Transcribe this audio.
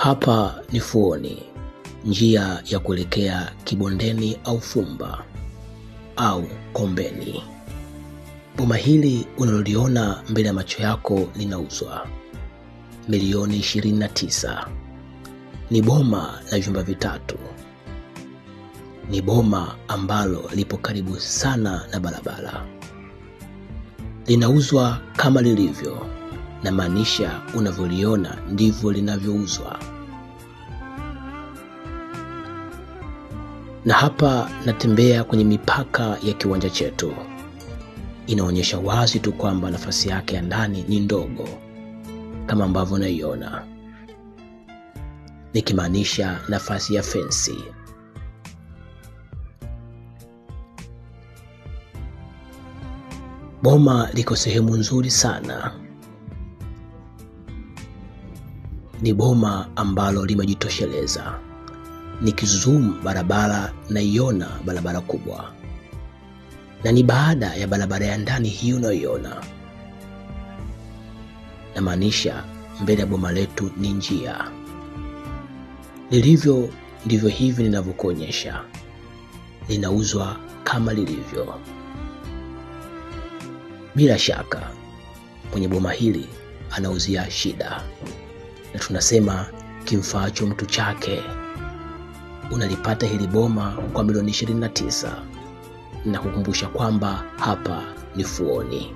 Hapa ni Fuoni, njia ya kuelekea Kibondeni au Fumba au Kombeni. Boma hili unaloliona mbele ya macho yako linauzwa milioni 29. Ni boma la vyumba vitatu. Ni boma ambalo lipo karibu sana na barabara. Linauzwa kama lilivyo, na maanisha unavyoliona ndivyo linavyouzwa. Na hapa natembea kwenye mipaka ya kiwanja chetu. Inaonyesha wazi tu kwamba nafasi yake ya ndani ni ndogo kama ambavyo unaiona, nikimaanisha nafasi ya fensi. Boma liko sehemu nzuri sana. Ni boma ambalo limejitosheleza. Nikizoom barabara naiona barabara kubwa, na ni baada ya barabara ya ndani hii unaiona. Na maanisha mbele ya boma letu ni njia. Lilivyo ndivyo hivi ninavyokuonyesha. Linauzwa kama lilivyo. Bila shaka mwenye boma hili anauzia shida, na tunasema kimfaacho mtu chake. Unalipata hili boma kwa milioni 29, na kukumbusha kwamba hapa ni Fuoni.